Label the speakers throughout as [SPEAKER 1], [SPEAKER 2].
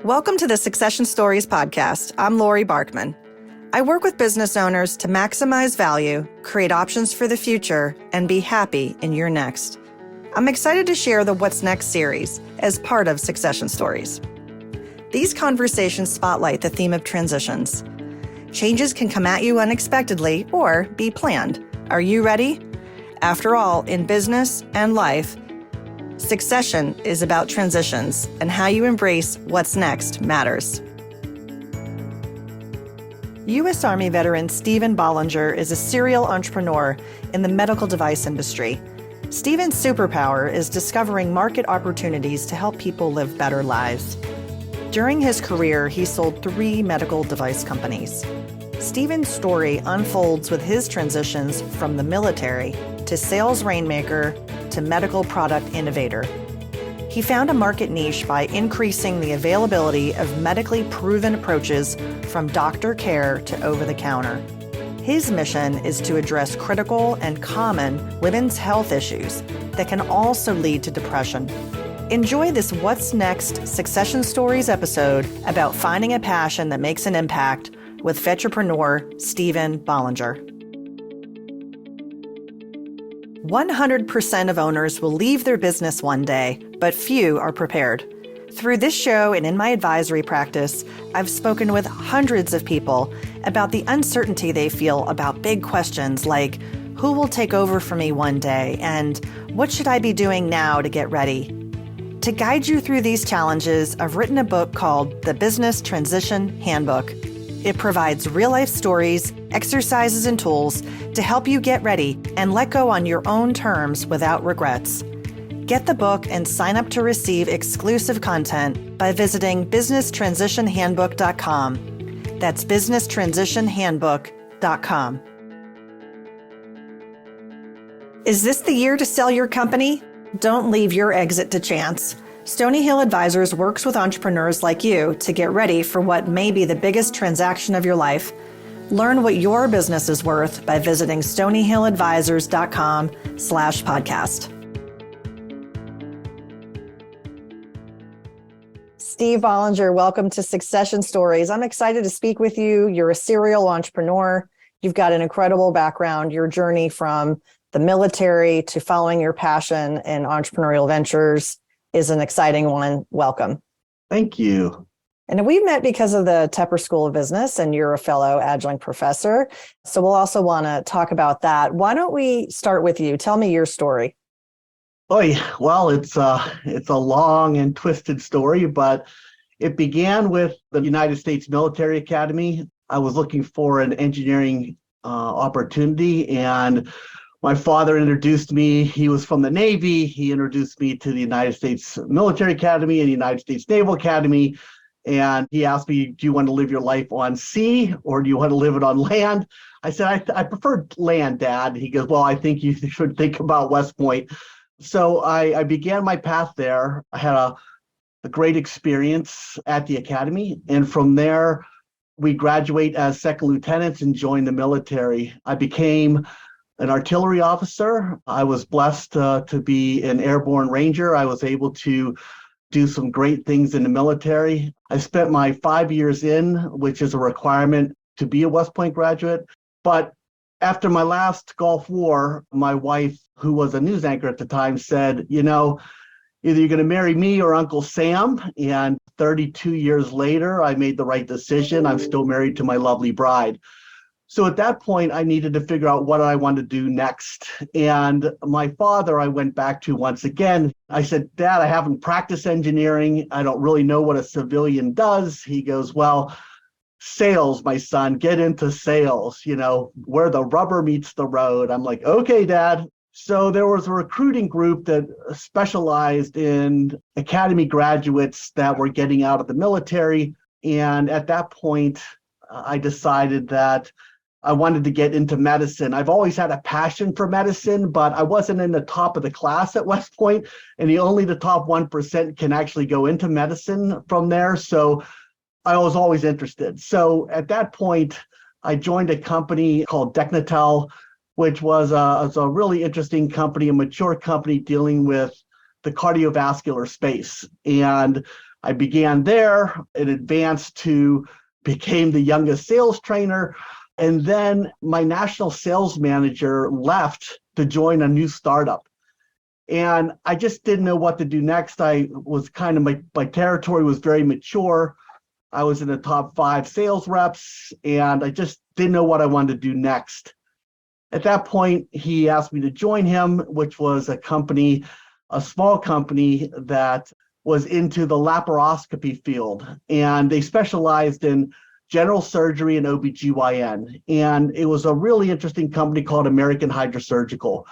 [SPEAKER 1] Welcome to the Succession Stories podcast. I'm Laurie Barkman. I work with business owners to maximize value, create options for the future, and be happy in your next. I'm excited to share the What's Next series as part of Succession Stories. These conversations spotlight the theme of transitions. Changes can come at you unexpectedly or be planned. Are you ready? After all, in business and life, succession is about transitions, and how you embrace what's next matters. U.S. Army Veteran Stephen Bollinger is a serial entrepreneur in the medical device industry. Stephen's superpower is discovering market opportunities to help people live better lives. During his career, he sold 3 medical device companies. Stephen's story unfolds with his transitions from the military to sales rainmaker to medical product innovator. He found a market niche by increasing the availability of medically proven approaches from doctor care to over-the-counter. His mission is to address critical and common women's health issues that can also lead to depression. Enjoy this What's Next Succession Stories episode about finding a passion that makes an impact with vetrepreneur Stephen Bollinger. 100% of owners will leave their business one day, but few are prepared. Through this show and in my advisory practice, I've spoken with hundreds of people about the uncertainty they feel about big questions like, who will take over for me one day, and what should I be doing now to get ready? To guide you through these challenges, I've written a book called The Business Transition Handbook. It provides real-life stories, exercises, and tools to help you get ready and let go on your own terms without regrets. Get the book and sign up to receive exclusive content by visiting businesstransitionhandbook.com. That's businesstransitionhandbook.com. Is this the year to sell your company? Don't leave your exit to chance. Stony Hill Advisors works with entrepreneurs like you to get ready for what may be the biggest transaction of your life. Learn what your business is worth by visiting stonyhilladvisors.com/podcast. Steve Bollinger, welcome to Succession Stories. I'm excited to speak with you. You're a serial entrepreneur. You've got an incredible background. Your journey from the military to following your passion in entrepreneurial ventures is an exciting one. Welcome.
[SPEAKER 2] Thank you.
[SPEAKER 1] And we met because of the Tepper School of Business, and you're a fellow adjunct professor. So we'll also want to talk about that. Why don't we start with you? Tell me your story.
[SPEAKER 2] Well, it's a long and twisted story, but it began with the United States Military Academy. I was looking for an engineering opportunity, and my father introduced me. He was from the Navy. He introduced me to the United States Military Academy and the United States Naval Academy. And he asked me, do you want to live your life on sea or do you want to live it on land? I said, I prefer land, Dad. He goes, well, I think you should think about West Point. So I began my path there. I had a great experience at the academy. And from there, we graduate as second lieutenants and join the military. I became an artillery officer. I was blessed to be an airborne ranger. I was able to do some great things in the military. I spent my 5 years in, which is a requirement to be a West Point graduate. But after my last Gulf War, my wife, who was a news anchor at the time, said, either you're going to marry me or Uncle Sam. And 32 years later, I made the right decision. I'm still married to my lovely bride. So at that point, I needed to figure out what I wanted to do next. And my father, I went back to once again. I said, Dad, I haven't practiced engineering. I don't really know what a civilian does. He goes, well, sales, my son, get into sales, where the rubber meets the road. I'm like, okay, Dad. So there was a recruiting group that specialized in academy graduates that were getting out of the military. And at that point, I decided that I wanted to get into medicine. I've always had a passion for medicine, but I wasn't in the top of the class at West Point, and only the top 1% can actually go into medicine from there. So I was always interested. So at that point, I joined a company called Decnatel, which was a really interesting company, a mature company dealing with the cardiovascular space. And I began there. It advanced to became the youngest sales trainer. And then my national sales manager left to join a new startup. And I just didn't know what to do next. I was kind of, my territory was very mature. I was in the top 5 sales reps, and I just didn't know what I wanted to do next. At that point, he asked me to join him, which was a company, a small company that was into the laparoscopy field. And they specialized in general surgery and OBGYN. And it was a really interesting company called American Hydrosurgical.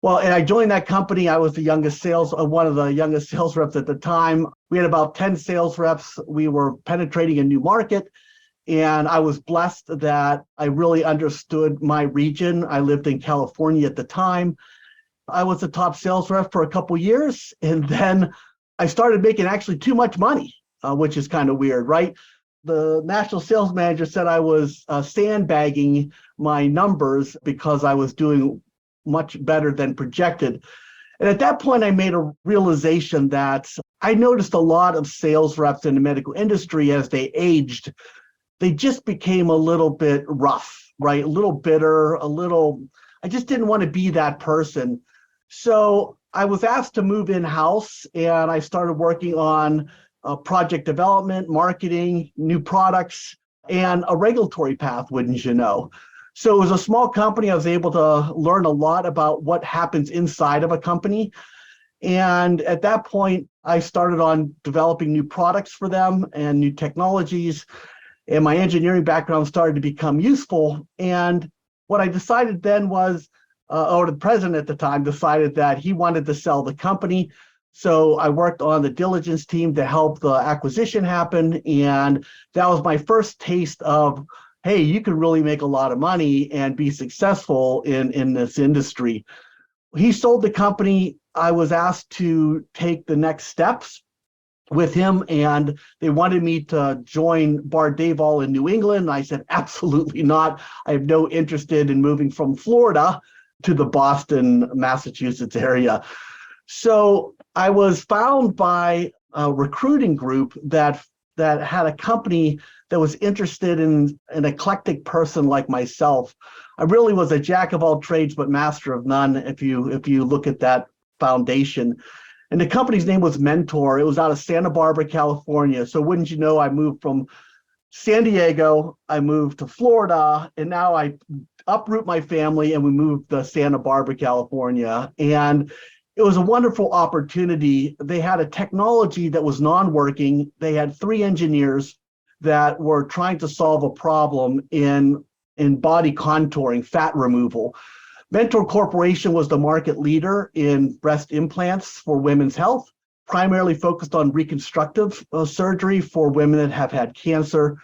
[SPEAKER 2] Well, and I joined that company. I was one of the youngest sales reps at the time. We had about 10 sales reps. We were penetrating a new market. And I was blessed that I really understood my region. I lived in California at the time. I was the top sales rep for a couple of years. And then I started making actually too much money, which is kind of weird, right? The national sales manager said I was sandbagging my numbers because I was doing much better than projected. And at that point, I made a realization that I noticed a lot of sales reps in the medical industry as they aged, they just became a little bit rough, right? A little bitter, I just didn't want to be that person. So I was asked to move in-house, and I started working on project development, marketing, new products, and a regulatory path, wouldn't you know? So it was a small company. I was able to learn a lot about what happens inside of a company. And at that point, I started on developing new products for them and new technologies. And my engineering background started to become useful. And what I decided then was, or the president at the time decided that he wanted to sell the company. So I worked on the diligence team to help the acquisition happen. And that was my first taste of, hey, you can really make a lot of money and be successful in this industry. He sold the company. I was asked to take the next steps with him, and they wanted me to join Bard Davol in New England. I said, absolutely not. I have no interest in moving from Florida to the Boston, Massachusetts area. So I was found by a recruiting group that had a company that was interested in an eclectic person like myself. I really was a jack of all trades, but master of none, if you look at that foundation. And the company's name was Mentor. It was out of Santa Barbara, California. So wouldn't you know, I moved from San Diego, I moved to Florida, and now I uproot my family and we moved to Santa Barbara, California. And it was a wonderful opportunity. They had a technology that was non-working. They had 3 engineers that were trying to solve a problem in body contouring, fat removal. Mentor Corporation was the market leader in breast implants for women's health, primarily focused on reconstructive surgery for women that have had cancer.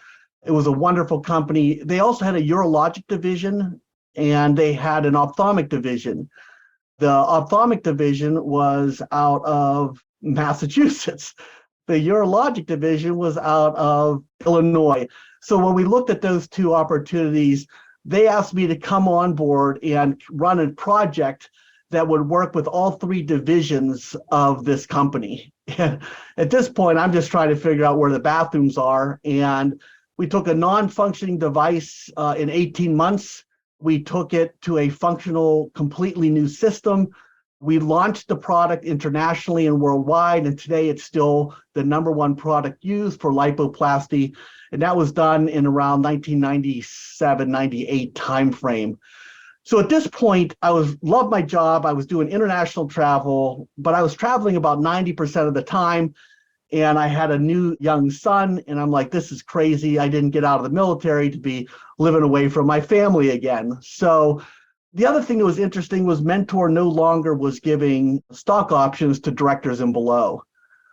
[SPEAKER 2] It was a wonderful company. They also had a urologic division, and they had an ophthalmic division. The ophthalmic division was out of Massachusetts. The urologic division was out of Illinois. So when we looked at those 2 opportunities, they asked me to come on board and run a project that would work with all 3 divisions of this company. And at this point, I'm just trying to figure out where the bathrooms are. And we took a non-functioning device in 18 months. We took it to a functional, completely new system. We launched the product internationally and worldwide, and today it's still the #1 product used for lipoplasty. And that was done in around 1997, 98 timeframe. So at this point, loved my job. I was doing international travel, but I was traveling about 90% of the time. And I had a new young son, and I'm like, this is crazy. I didn't get out of the military to be living away from my family again. So the other thing that was interesting was Mentor no longer was giving stock options to directors and below.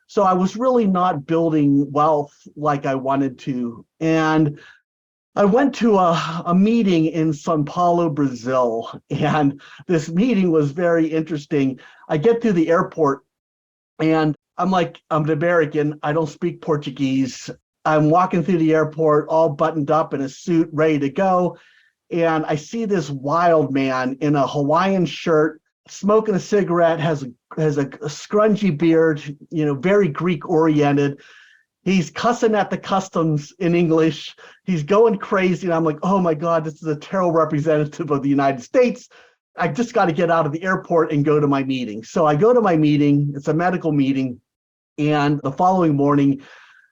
[SPEAKER 2] So I was really not building wealth like I wanted to. And I went to a meeting in Sao Paulo, Brazil, and this meeting was very interesting. I get to the airport, and I'm like, I'm an American. I don't speak Portuguese. I'm walking through the airport all buttoned up in a suit, ready to go. And I see this wild man in a Hawaiian shirt, smoking a cigarette, has a scrungy beard, very Greek oriented. He's cussing at the customs in English. He's going crazy. And I'm like, oh my God, this is a terrible representative of the United States. I just got to get out of the airport and go to my meeting. So I go to my meeting. It's a medical meeting. And the following morning,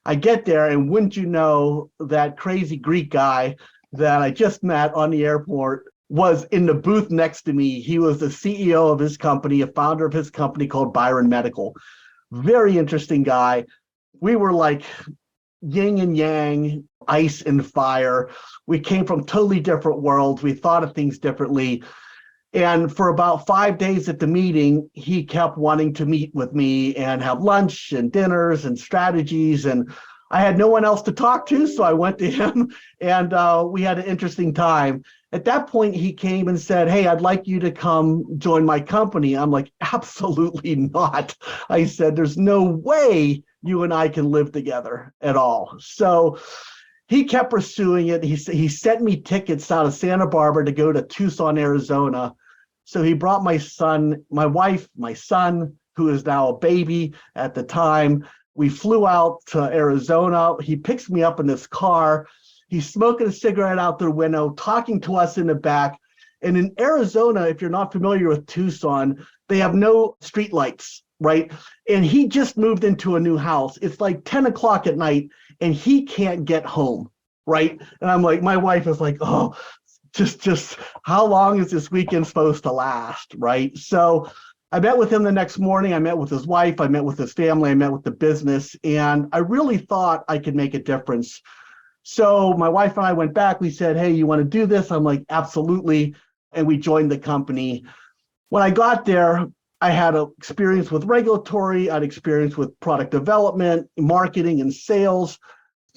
[SPEAKER 2] I get there, and wouldn't you know, that crazy Greek guy that I just met on the airport was in the booth next to me. He was the CEO of his company, a founder of his company called Byron Medical. Very interesting guy. We were like yin and yang, ice and fire. We came from totally different worlds. We thought of things differently. And for about 5 days at the meeting, he kept wanting to meet with me and have lunch and dinners and strategies. And I had no one else to talk to, so I went to him, and we had an interesting time. At that point, he came and said, hey, I'd like you to come join my company. I'm like, absolutely not. I said, there's no way you and I can live together at all. So he kept pursuing it. He sent me tickets out of Santa Barbara to go to Tucson, Arizona. So he brought my son, my wife, my son, who is now a baby at the time. We flew out to Arizona. He picks me up in this car. He's smoking a cigarette out the window, talking to us in the back. And in Arizona, if you're not familiar with Tucson, they have no streetlights, right? And he just moved into a new house. It's like 10 o'clock at night, and he can't get home, right? And I'm like, my wife is like, oh, just how long is this weekend supposed to last, right? So I met with him the next morning. I met with his wife. I met with his family. I met with the business. And I really thought I could make a difference. So my wife and I went back. We said, hey, you want to do this? I'm like, absolutely. And we joined the company. When I got there, I had an experience with regulatory. I had experience with product development, marketing, and sales.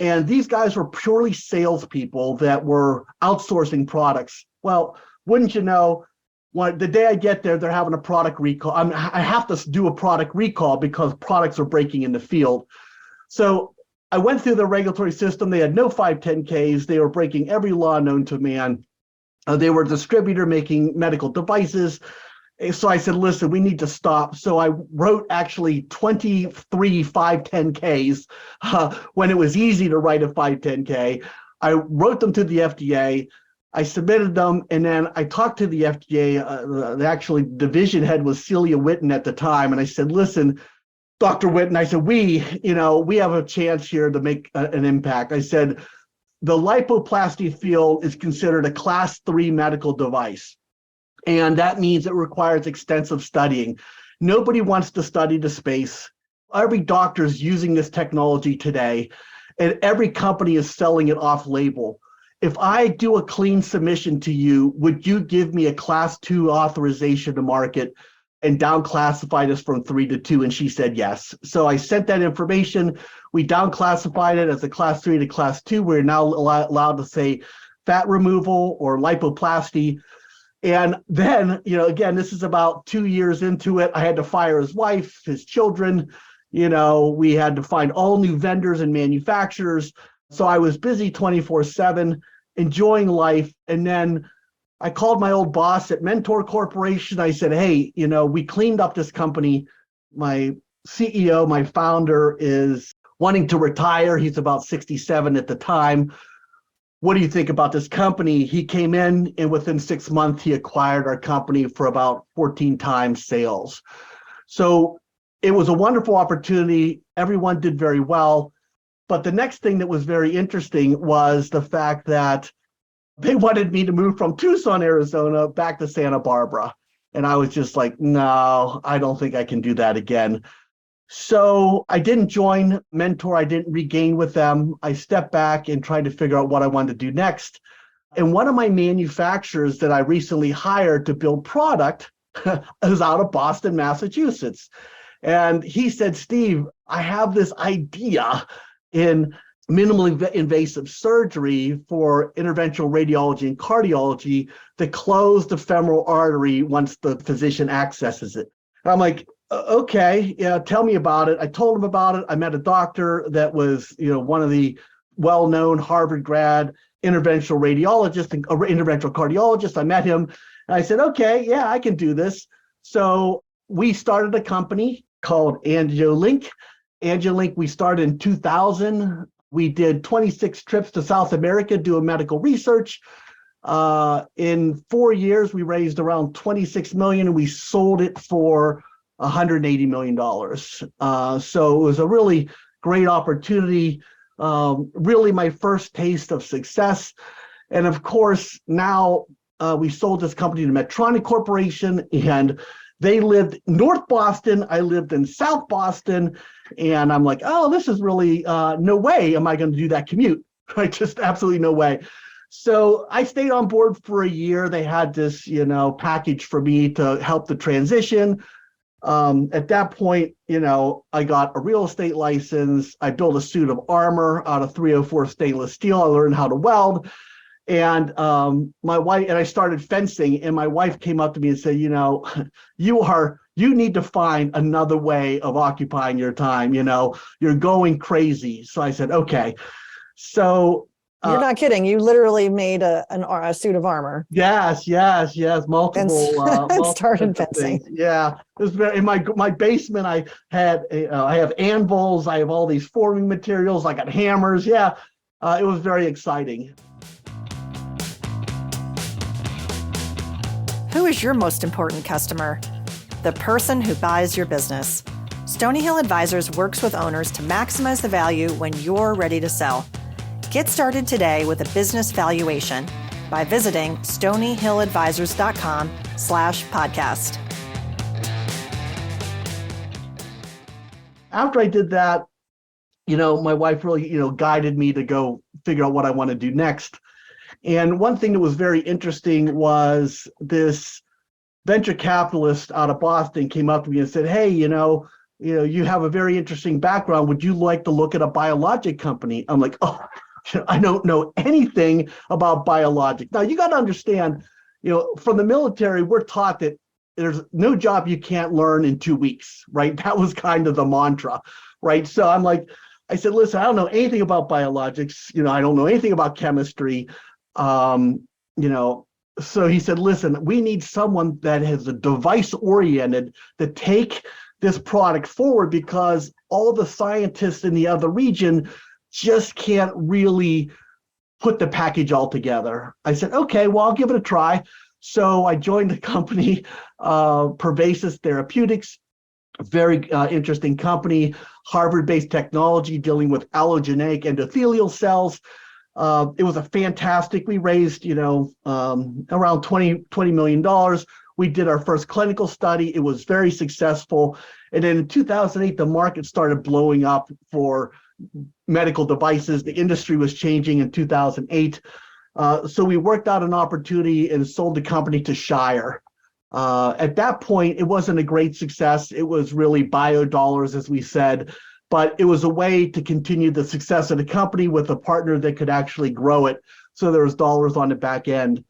[SPEAKER 2] And these guys were purely salespeople that were outsourcing products. Well, wouldn't you know, the day I get there, they're having a product recall. I have to do a product recall because products are breaking in the field. So I went through the regulatory system. They had no 510Ks. They were breaking every law known to man. They were a distributor making medical devices. So I said, listen, we need to stop. So I wrote actually 23 510Ks when it was easy to write a 510K. I wrote them to the FDA. I submitted them, and then I talked to the FDA. The actually division head was Celia Witten at the time. And I said, listen, Dr. Witten, I said, we have a chance here to make an impact. I said, the lipoplasty field is considered a class 3 medical device. And that means it requires extensive studying. Nobody wants to study the space. Every doctor is using this technology today, and every company is selling it off label. If I do a clean submission to you, would you give me a class 2 authorization to market and down-classify this from 3 to 2? And she said yes. So I sent that information. We down-classified it as a class 3 to class 2. We're now allowed to say fat removal or lipoplasty. And then, again, this is about 2 years into it. I had to fire his wife, his children. We had to find all new vendors and manufacturers. So I was busy 24/7, enjoying life. And then I called my old boss at Mentor Corporation. I said, hey, we cleaned up this company. My CEO, my founder, is wanting to retire. He's about 67 at the time. What do you think about this company? He came in, and within 6 months, he acquired our company for about 14 times sales. So it was a wonderful opportunity. Everyone did very well. But the next thing that was very interesting was the fact that they wanted me to move from Tucson, Arizona, back to Santa Barbara. And I was just like, no, I don't think I can do that again. So I didn't join Mentor. I didn't regain with them. I stepped back and tried to figure out what I wanted to do next. And one of my manufacturers that I recently hired to build product is out of Boston, Massachusetts. And he said, Steve, I have this idea in minimally invasive surgery for interventional radiology and cardiology to close the femoral artery once the physician accesses it. And I'm like, okay, yeah, tell me about it. I told him about it. I met a doctor that was, one of the well-known Harvard grad interventional radiologist and interventional cardiologist. I met him and I said, okay, yeah, I can do this. So we started a company called AngioLink. AngelLink, we started in 2000. We did 26 trips to South America doing medical research. In 4 years, we raised around 26 million and we sold it for $180 million. So it was a really great opportunity, really my first taste of success. And of course, now we sold this company to Medtronic Corporation, and they lived North Boston. I lived in South Boston. And I'm like, oh, this is really no way am I going to do that commute. Right? Just absolutely no way. So I stayed on board for a year. They had this, package for me to help the transition. At that point, I got a real estate license. I built a suit of armor out of 304 stainless steel. I learned how to weld. And my wife and I started fencing, and my wife came up to me and said, you need to find another way of occupying your time. You're going crazy. So I said, okay. So
[SPEAKER 1] you're not kidding. You literally made a suit of armor.
[SPEAKER 2] Yes. Multiple.
[SPEAKER 1] And started fencing.
[SPEAKER 2] Things. Yeah, it was very in my basement. I have anvils. I have all these forming materials. I got hammers. Yeah, it was very exciting.
[SPEAKER 1] Who is your most important customer? The person who buys your business. Stony Hill Advisors works with owners to maximize the value when you're ready to sell. Get started today with a business valuation by visiting stonyhilladvisors.com/podcast.
[SPEAKER 2] After I did that, my wife really, guided me to go figure out what I want to do next. And one thing that was very interesting was this venture capitalist out of Boston came up to me and said, hey, you have a very interesting background. Would you like to look at a biologic company? I'm like, oh, I don't know anything about biologic. Now, you got to understand, from the military, we're taught that there's no job you can't learn in 2 weeks, right? That was kind of the mantra, right? So I said, listen, I don't know anything about biologics. I don't know anything about chemistry. So he said, listen, we need someone that has a device oriented to take this product forward, because all the scientists in the other region just can't really put the package all together. I said, okay, well, I'll give it a try. So I joined the company, Pervasis Therapeutics, a very interesting company, Harvard-based technology dealing with allogeneic endothelial cells. It was a fantastic, we raised, around $20 million. We did our first clinical study. It was very successful. And then in 2008, the market started blowing up for medical devices. The industry was changing in 2008. So we worked out an opportunity and sold the company to Shire. At that point, it wasn't a great success. It was really bio dollars, as we said, but it was a way to continue the success of the company with a partner that could actually grow it. So there was dollars on the back end.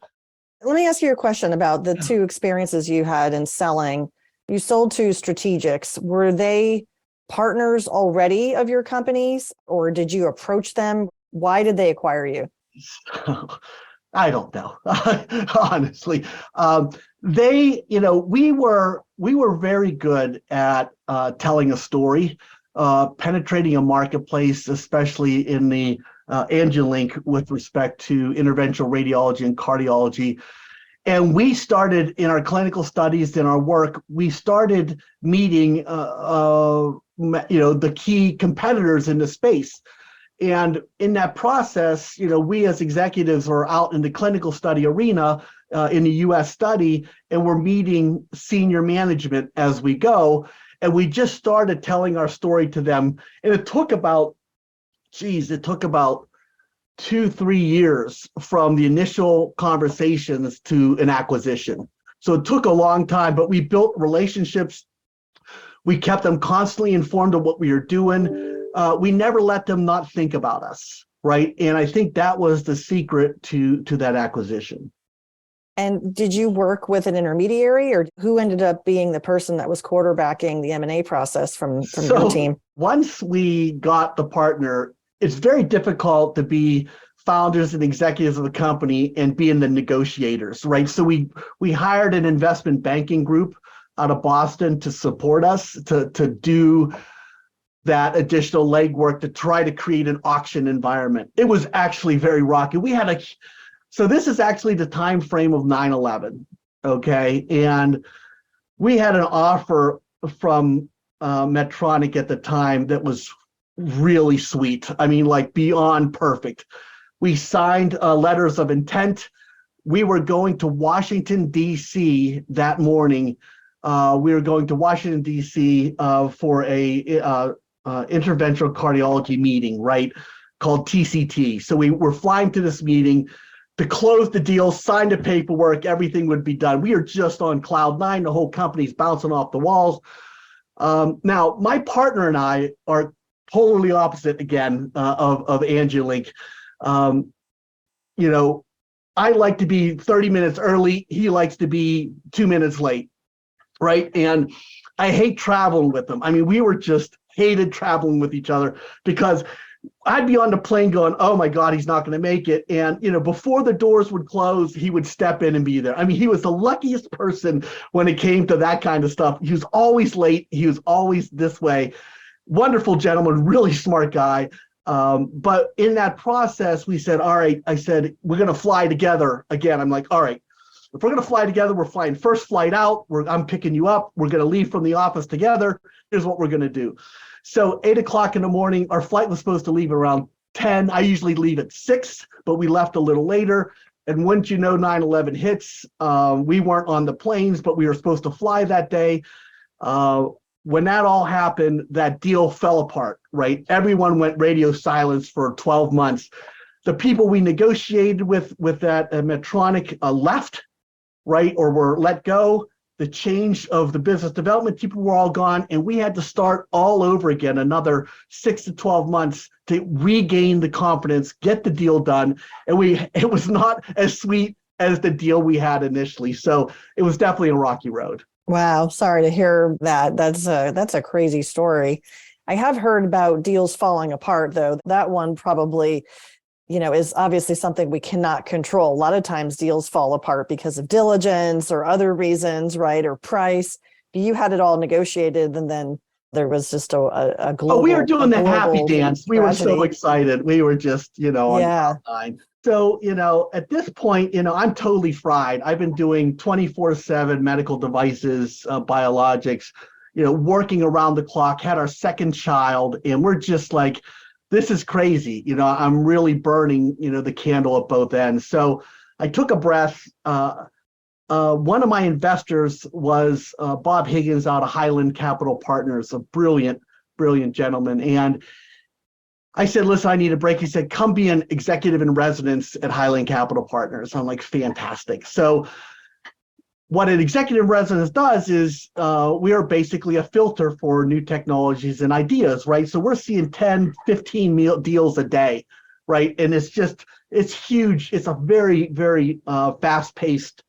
[SPEAKER 1] Let me ask you a question about the two experiences you had in selling. You sold to strategics. Were they partners already of your companies, or did you approach them? Why did they acquire you?
[SPEAKER 2] I don't know, honestly. We were very good at telling a story, penetrating a marketplace, especially in the AngelLink with respect to interventional radiology and cardiology. And we started in our clinical studies, in our work, we started meeting, the key competitors in the space. And in that process, we as executives are out in the clinical study arena in the US study, and we're meeting senior management as we go. And we just started telling our story to them. And it took about 2-3 years from the initial conversations to an acquisition. So it took a long time, but we built relationships. We kept them constantly informed of what we were doing. We never let them not think about us, right? And I think that was the secret to that acquisition.
[SPEAKER 1] And did you work with an intermediary, or who ended up being the person that was quarterbacking the M&A process from your team?
[SPEAKER 2] Once we got the partner, it's very difficult to be founders and executives of a company and be in the negotiators, right? So we hired an investment banking group out of Boston to support us, to do that additional legwork to try to create an auction environment. It was actually very rocky. So this is actually the time frame of 9/11, okay? And we had an offer from Medtronic at the time that was really sweet. I mean, like beyond perfect. We signed letters of intent. We were going to Washington, D.C. that morning. We were going to Washington, D.C. For a interventional cardiology meeting, right, called TCT. So we were flying to this meeting to close the deal, sign the paperwork, everything would be done. We are just on cloud nine. The whole company's bouncing off the walls. Now, my partner and I are totally opposite again of AngioLink. I like to be 30 minutes early. He likes to be 2 minutes late, right? And I hate traveling with him. I mean, we were just hated traveling with each other because I'd be on the plane going, oh my God, he's not going to make it. And, before the doors would close, he would step in and be there. I mean, he was the luckiest person when it came to that kind of stuff. He was always late. He was always this way. Wonderful gentleman, really smart guy. But in that process, we said, all right, I said, we're going to fly together again. I'm like, all right, if we're going to fly together, we're flying first flight out. I'm picking you up. We're going to leave from the office together. Here's what we're going to do. So 8 o'clock in the morning, our flight was supposed to leave around 10. I usually leave at 6, but we left a little later. And once 9/11 hits, we weren't on the planes, but we were supposed to fly that day. When that all happened, that deal fell apart, right? Everyone went radio silence for 12 months. The people we negotiated with that Medtronic left, right, or were let go. The change of the business development people were all gone, and we had to start all over again, another 6 to 12 months to regain the confidence, get the deal done. And it was not as sweet as the deal we had initially. So it was definitely a rocky road.
[SPEAKER 1] Wow. Sorry to hear that. That's a crazy story. I have heard about deals falling apart, though. That one probably, is obviously something we cannot control. A lot of times deals fall apart because of diligence or other reasons, right? Or price. But you had it all negotiated, and then there was just a global.
[SPEAKER 2] Oh, we were doing the happy dance. We were so excited. We were just, on cloud nine. So, at this point, I'm totally fried. I've been doing 24/7 medical devices, biologics, working around the clock, had our second child, and we're just like, this is crazy. I'm really burning, the candle at both ends. So I took a breath. One of my investors was Bob Higgins out of Highland Capital Partners, a brilliant, brilliant gentleman. And I said, listen, I need a break. He said, come be an executive in residence at Highland Capital Partners. I'm like, fantastic. So what an executive in residence does is we are basically a filter for new technologies and ideas, right? So we're seeing 10, 15 deals a day, right? And it's huge. It's a very, very fast-paced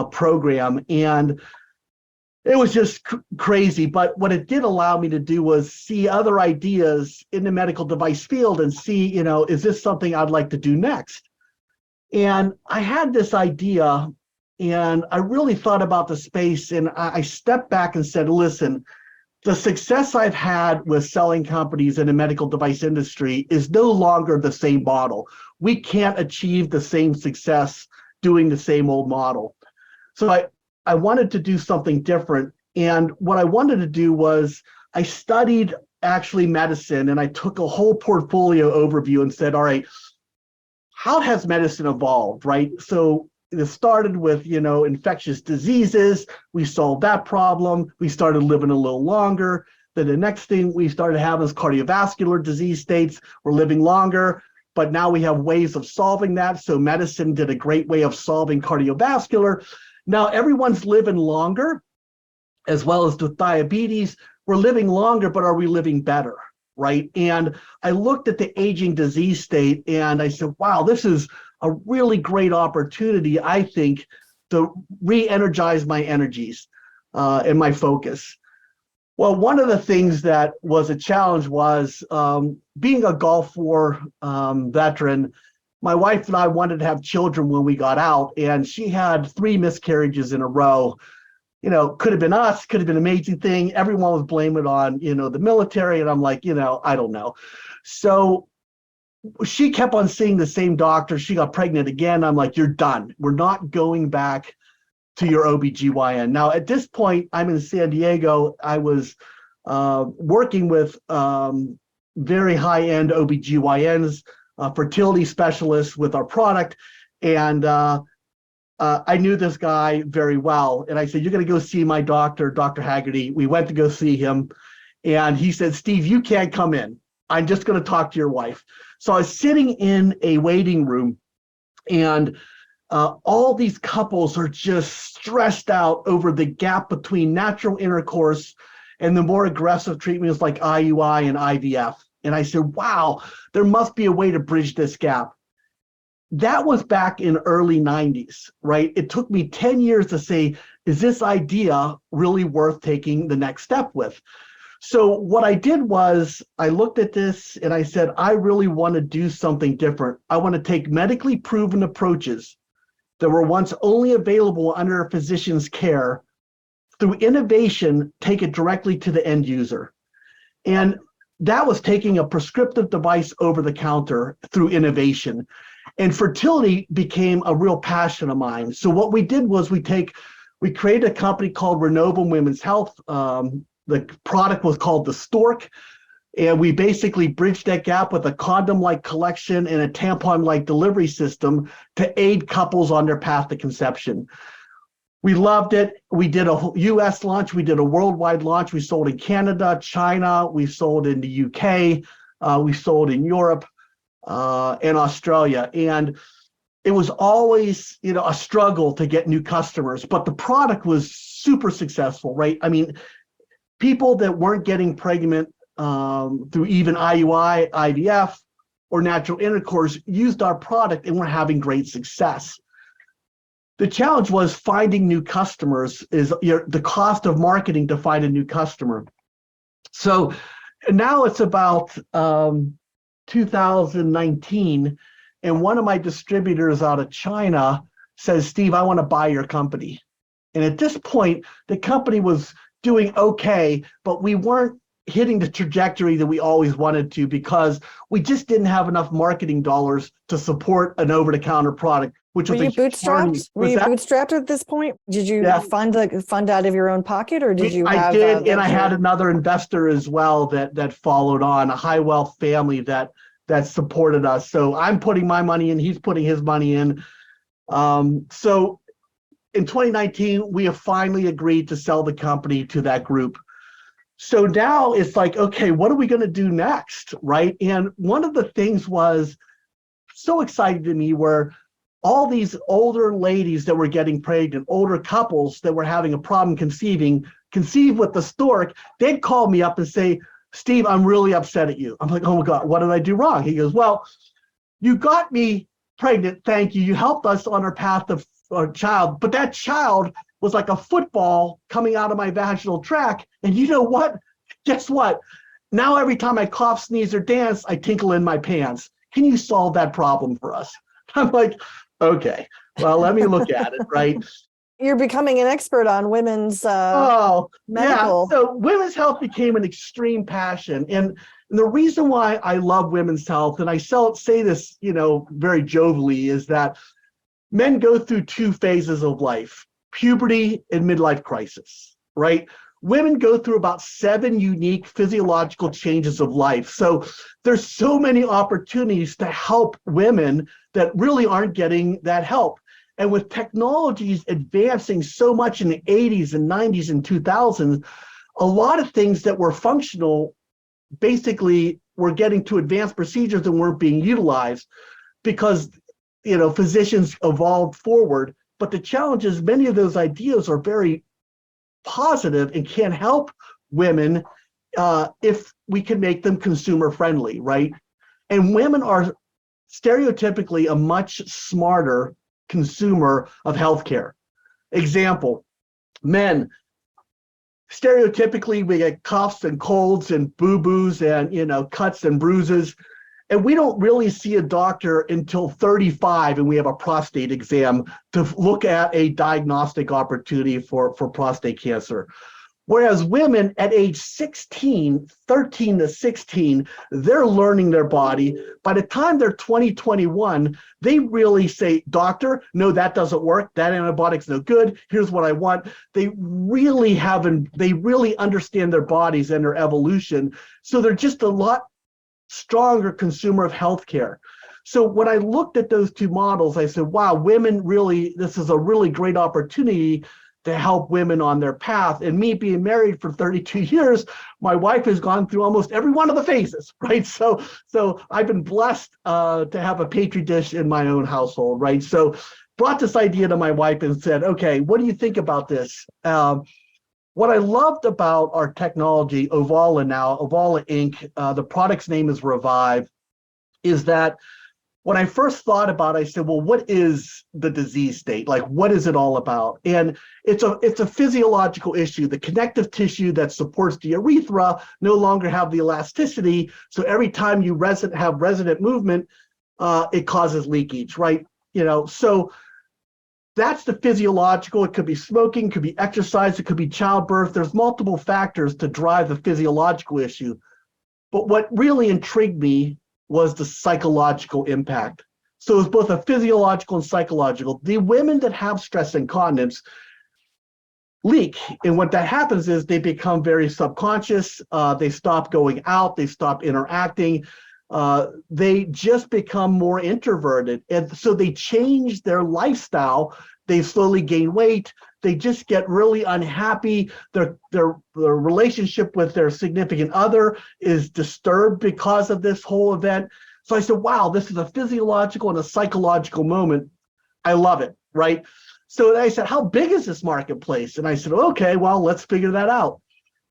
[SPEAKER 2] program. And it was just crazy. But what it did allow me to do was see other ideas in the medical device field and see, is this something I'd like to do next? And I had this idea, and I really thought about the space, and I stepped back and said, listen, the success I've had with selling companies in the medical device industry is no longer the same model. We can't achieve the same success doing the same old model. So I wanted to do something different. And what I wanted to do was I studied actually medicine, and I took a whole portfolio overview and said, all right, how has medicine evolved, right? So it started with, infectious diseases. We solved that problem. We started living a little longer. Then the next thing we started having is cardiovascular disease states. We're living longer, but now we have ways of solving that. So medicine did a great way of solving cardiovascular. Now everyone's living longer, as well as with diabetes. We're living longer, but are we living better, right? And I looked at the aging disease state and I said, wow, this is a really great opportunity, I think, to re-energize my energies and my focus. Well, one of the things that was a challenge was being a Gulf War veteran. My wife and I wanted to have children when we got out, and she had 3 miscarriages in a row. could have been us, could have been an amazing thing. Everyone was blaming it on, the military. And I'm like, I don't know. So she kept on seeing the same doctor. She got pregnant again. I'm like, you're done. We're not going back to your OBGYN. Now, at this point, I'm in San Diego. I was working with very high-end OBGYNs, fertility specialists with our product. And I knew this guy very well. And I said, you're going to go see my doctor, Dr. Haggerty. We went to go see him. And he said, Steve, you can't come in. I'm just going to talk to your wife. So I was sitting in a waiting room, and all these couples are just stressed out over the gap between natural intercourse and the more aggressive treatments like IUI and IVF. And I said, wow, there must be a way to bridge this gap. That was back in early 90s, right? It took me 10 years to say, is this idea really worth taking the next step with? So what I did was I looked at this and I said, I really want to do something different. I want to take medically proven approaches that were once only available under a physician's care, through innovation, take it directly to the end user. And that was taking a prescriptive device over the counter through innovation. And fertility became a real passion of mine. So what we did was we created a company called Renova Women's Health. The product was called the Stork. And we basically bridged that gap with a condom-like collection and a tampon-like delivery system to aid couples on their path to conception. We loved it. We did a US launch. We did a worldwide launch. We sold in Canada, China. We sold in the UK. We sold in Europe and Australia. And it was always, a struggle to get new customers, but the product was super successful, right? I mean, people that weren't getting pregnant through even IUI, IVF, or natural intercourse used our product and were having great success. The challenge was finding new customers, the cost of marketing to find a new customer. So now it's about 2019, and one of my distributors out of China says, Steve, I want to buy your company. And at this point, the company was doing okay, but we weren't hitting the trajectory that we always wanted to, because we just didn't have enough marketing dollars to support an over-the-counter product, which was
[SPEAKER 1] Were you bootstrapped? Were you bootstrapped at this point? Did you fund out of your own pocket, or did you have? I did,
[SPEAKER 2] and I had another investor as well that followed on, a high wealth family that supported us. So I'm putting my money in, he's putting his money in. So in 2019, we have finally agreed to sell the company to that group. So now it's like, okay, what are we going to do next, right? And one of the things was so exciting to me were all these older ladies that were getting pregnant, older couples that were having a problem conceive with the Stork. They'd call me up and say, Steve, I'm really upset at you. I'm like, oh my God, what did I do wrong? He goes, well, you got me pregnant. Thank you. You helped us on our path of our child, but that child was like a football coming out of my vaginal tract. And you know what? Guess what? Now every time I cough, sneeze, or dance, I tinkle in my pants. Can you solve that problem for us? I'm like, okay, well, let me look at it, right?
[SPEAKER 1] You're becoming an expert on women's medical.
[SPEAKER 2] Yeah. So women's health became an extreme passion. And the reason why I love women's health, and I say this, very jovially, is that men go through two phases of life: puberty and midlife crisis, right? Women go through about 7 unique physiological changes of life. So there's so many opportunities to help women that really aren't getting that help. And with technologies advancing so much in the 80s and 90s and 2000s, a lot of things that were functional basically were getting to advanced procedures and weren't being utilized because, physicians evolved forward. But the challenge is many of those ideas are very positive and can help women if we can make them consumer friendly, right? And women are stereotypically a much smarter consumer of healthcare. Example, men, stereotypically we get coughs and colds and boo-boos and cuts and bruises. And we don't really see a doctor until 35, and we have a prostate exam to look at a diagnostic opportunity for prostate cancer. Whereas women at age 16, 13 to 16, they're learning their body. By the time they're 20, 21, they really say, doctor, no, that doesn't work. That antibiotic's no good. Here's what I want. They really understand their bodies and their evolution. So they're just a lot stronger consumer of healthcare. So when I looked at those two models, I said, wow, this is a really great opportunity to help women on their path. And me being married for 32 years, my wife has gone through almost every one of the phases, right? So I've been blessed to have a petri dish in my own household, right? So brought this idea to my wife and said, okay, what do you think about this? What I loved about our technology, Ovala Inc., the product's name is Revive, is that when I first thought about it, I said, well, what is the disease state? Like, what is it all about? And it's a physiological issue. The connective tissue that supports the urethra no longer have the elasticity. So every time you have resonant movement, it causes leakage, right? So that's the physiological. It could be smoking, could be exercise, it could be childbirth. There's multiple factors to drive the physiological issue. But what really intrigued me was the psychological impact. So it's both a physiological and psychological. The women that have stress incontinence leak. And what that happens is they become very subconscious. They stop going out. They stop interacting. They just become more introverted. And so they change their lifestyle. They slowly gain weight. They just get really unhappy. Their relationship with their significant other is disturbed because of this whole event. So I said, wow, this is a physiological and a psychological moment. I love it, right? So I said, how big is this marketplace? And I said, okay, well, let's figure that out.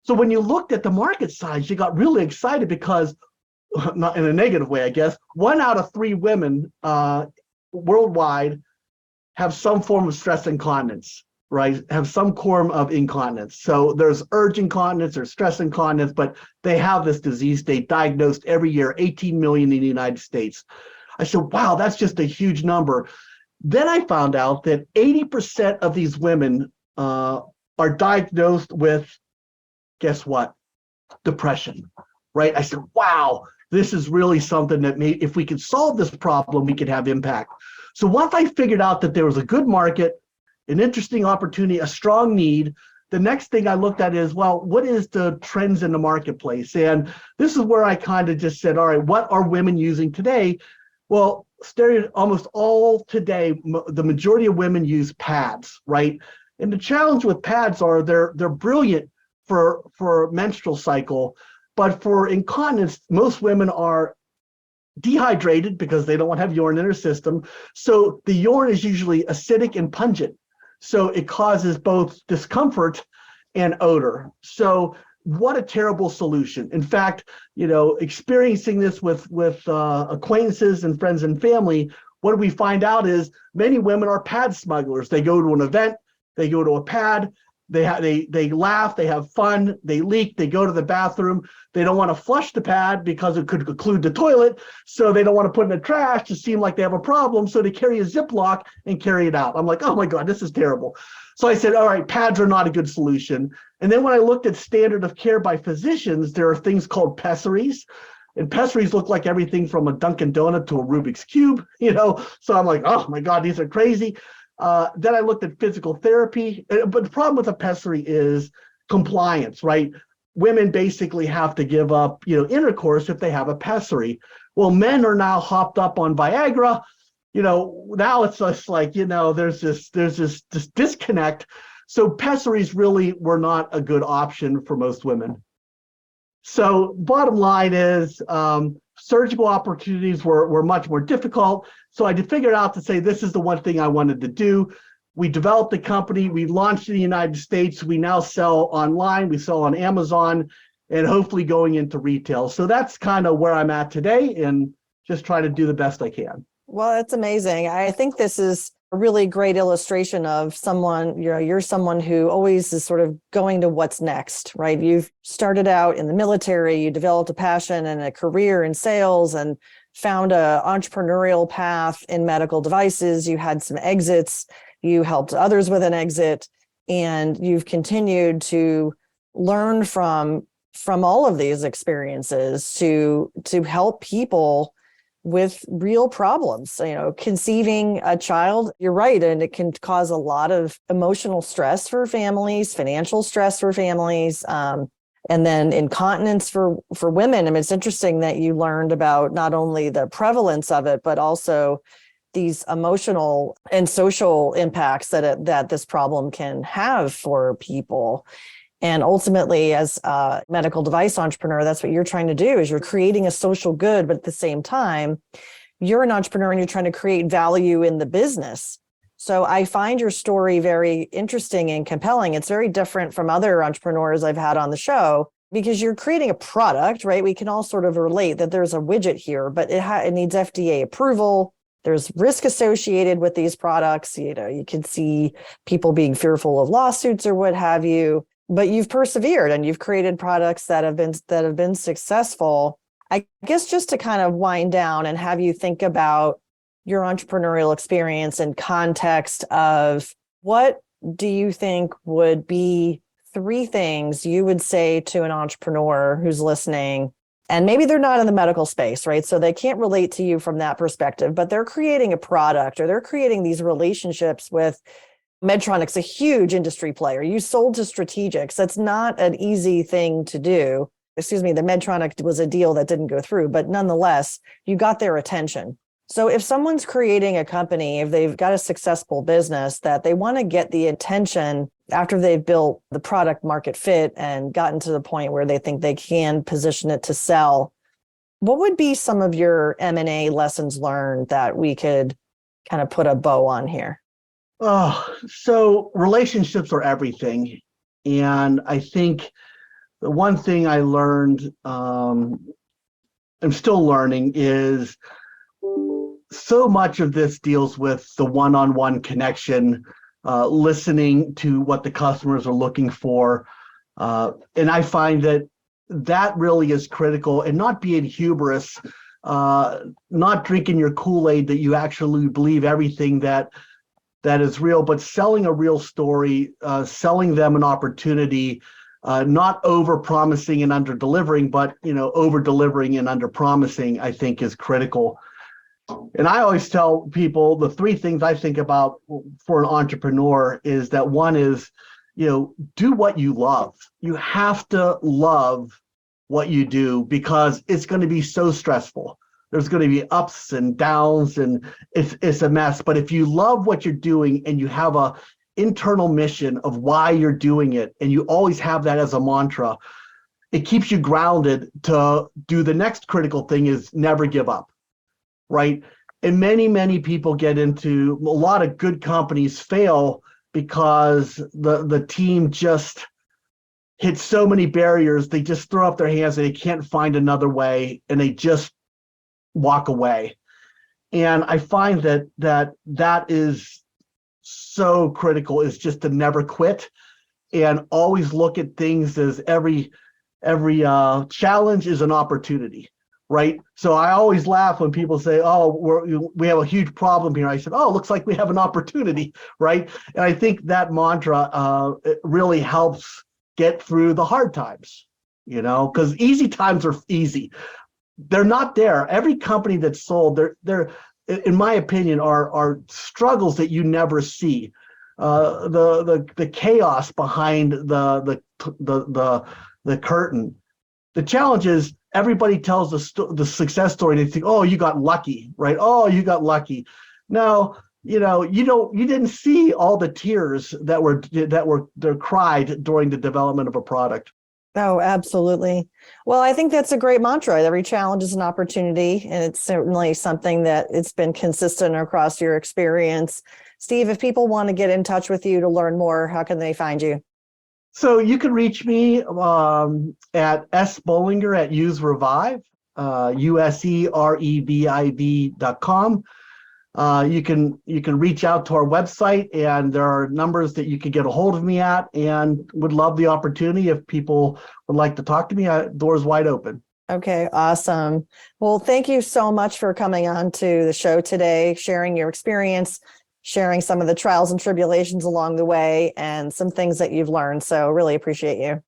[SPEAKER 2] So when you looked at the market size, you got really excited because, not in a negative way, I guess, 1 out of 3 women worldwide have some form of stress incontinence, right? Have some form of incontinence. So there's urge incontinence or stress incontinence, but they have this disease state diagnosed every year, 18 million in the United States. I said, wow, that's just a huge number. Then I found out that 80% of these women are diagnosed with, guess what? Depression, right? I said, wow, this is really something that if we could solve this problem, we could have impact. So once I figured out that there was a good market, an interesting opportunity, a strong need, the next thing I looked at is, well, what is the trends in the marketplace? And this is where I kind of just said, all right, what are women using today? Well, almost all today, the majority of women use pads, right? And the challenge with pads are they're brilliant for menstrual cycle, but for incontinence, most women are dehydrated because they don't want to have urine in their system. So the urine is usually acidic and pungent. So it causes both discomfort and odor. So what a terrible solution. In fact, experiencing this with acquaintances and friends and family, what we find out is many women are pad smugglers. They go to an event, they go to a pad, they laugh, they have fun, they leak, they go to the bathroom. They don't want to flush the pad because it could occlude the toilet. So they don't want to put it in the trash to seem like they have a problem. So they carry a Ziploc and carry it out. I'm like, oh my God, this is terrible. So I said, all right, pads are not a good solution. And then when I looked at standard of care by physicians, there are things called pessaries. And pessaries look like everything from a Dunkin' Donut to a Rubik's Cube, So I'm like, oh my God, these are crazy. Then I looked at physical therapy, but the problem with a pessary is compliance, right? Women basically have to give up, intercourse if they have a pessary. Well, men are now hopped up on Viagra. Now it's just like, there's this disconnect. So pessaries really were not a good option for most women. So bottom line is surgical opportunities were much more difficult. So I figured out to say, this is the one thing I wanted to do. We developed a company. We launched in the United States. We now sell online. We sell on Amazon and hopefully going into retail. So that's kind of where I'm at today and just try to do the best I can.
[SPEAKER 1] Well, that's amazing. I think this is a really great illustration of someone, you're someone who always is sort of going to what's next, right? You've started out in the military, you developed a passion and a career in sales, and found a entrepreneurial path in medical devices. You had some exits. You helped others with an exit, and you've continued to learn from all of these experiences to help people with real problems. Conceiving a child, you're right, and it can cause a lot of emotional stress for families, financial stress for families, and then incontinence for women. I mean, it's interesting that you learned about not only the prevalence of it, but also these emotional and social impacts that this problem can have for people. And ultimately, as a medical device entrepreneur, that's what you're trying to do, is you're creating a social good, but at the same time, you're an entrepreneur and you're trying to create value in the business. So I find your story very interesting and compelling. It's very different from other entrepreneurs I've had on the show, because you're creating a product, right? We can all sort of relate that there's a widget here, but it needs FDA approval. There's risk associated with these products. You can see people being fearful of lawsuits or what have you. But you've persevered and you've created products that have been successful. I guess just to kind of wind down and have you think about your entrepreneurial experience in context of, what do you think would be 3 things you would say to an entrepreneur who's listening, and maybe they're not in the medical space, right? So they can't relate to you from that perspective, but they're creating a product or they're creating these relationships with Medtronic's a huge industry player. You sold to strategics. That's not an easy thing to do. The Medtronic was a deal that didn't go through, but nonetheless, you got their attention. So if someone's creating a company, if they've got a successful business, that they want to get the attention after they've built the product market fit and gotten to the point where they think they can position it to sell, what would be some of your M&A lessons learned that we could kind of put a bow on here?
[SPEAKER 2] Oh, so relationships are everything. And I think the one thing I learned, I'm still learning, is so much of this deals with the one-on-one connection, listening to what the customers are looking for. And I find that really is critical, and not being hubris, not drinking your Kool-Aid that you actually believe everything that is real, but selling a real story, selling them an opportunity, not over-promising and under-delivering, but over-delivering and under-promising, I think, is critical. And I always tell people the 3 things I think about for an entrepreneur is that one is, do what you love. You have to love what you do, because it's going to be so stressful. There's going to be ups and downs, and it's a mess. But if you love what you're doing and you have a internal mission of why you're doing it, and you always have that as a mantra, it keeps you grounded to do the next critical thing, is never give up, right? And many people get into, a lot of good companies fail because the team just hits so many barriers. They just throw up their hands and they can't find another way, and they just walk away. And I find that is so critical, is just to never quit and always look at things as every challenge is an opportunity, right? So I always laugh when people say, "Oh, we have a huge problem here." I said, "Oh, looks like we have an opportunity," right? And I think that mantra it really helps get through the hard times, because easy times are easy. They're not there. Every company that's sold, they're in my opinion, are struggles that you never see. The chaos behind the curtain. The challenge is, everybody tells the success story, and they think, "Oh, you got lucky," right? "Oh, you got lucky." No, you didn't see all the tears that were cried during the development of a product.
[SPEAKER 1] Oh, absolutely. Well, I think that's a great mantra. Every challenge is an opportunity, and it's certainly something that it's been consistent across your experience. Steve, if people want to get in touch with you to learn more, how can they find you?
[SPEAKER 2] So you can reach me at sbollinger at userevive, usereviv.com. You can reach out to our website, and there are numbers that you can get a hold of me at, and would love the opportunity. If people would like to talk to me, doors wide open.
[SPEAKER 1] Okay, awesome. Well, thank you so much for coming on to the show today, sharing your experience, sharing some of the trials and tribulations along the way, and some things that you've learned. So really appreciate you.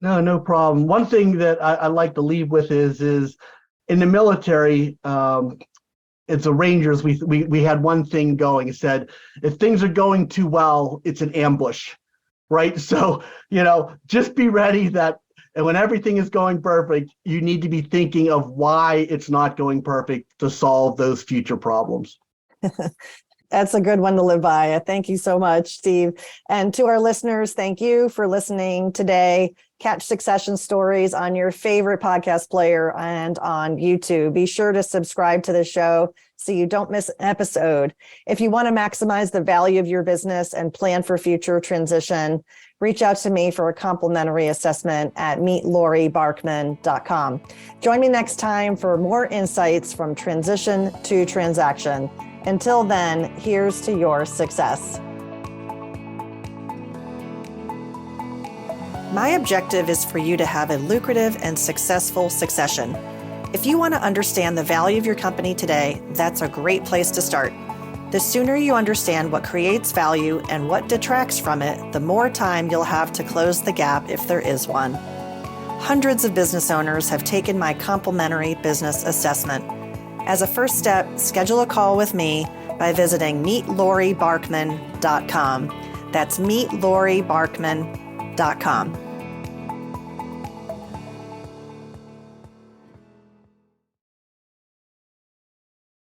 [SPEAKER 2] No, no problem. One thing that I like to leave with is in the military, it's the Rangers. We had one thing going. It said, if things are going too well, it's an ambush, right? So, just be ready that and when everything is going perfect, you need to be thinking of why it's not going perfect to solve those future problems.
[SPEAKER 1] That's a good one to live by. Thank you so much, Steve. And to our listeners, thank you for listening today. Catch Succession Stories on your favorite podcast player and on YouTube. Be sure to subscribe to the show so you don't miss an episode. If you want to maximize the value of your business and plan for future transition, reach out to me for a complimentary assessment at meetlaurie.barkman.com. Join me next time for more insights from transition to transaction. Until then, here's to your success. My objective is for you to have a lucrative and successful succession. If you want to understand the value of your company today, that's a great place to start. The sooner you understand what creates value and what detracts from it, the more time you'll have to close the gap if there is one. Hundreds of business owners have taken my complimentary business assessment. As a first step, schedule a call with me by visiting meetlaurie.barkman.com. That's meetlaurie.barkman.com.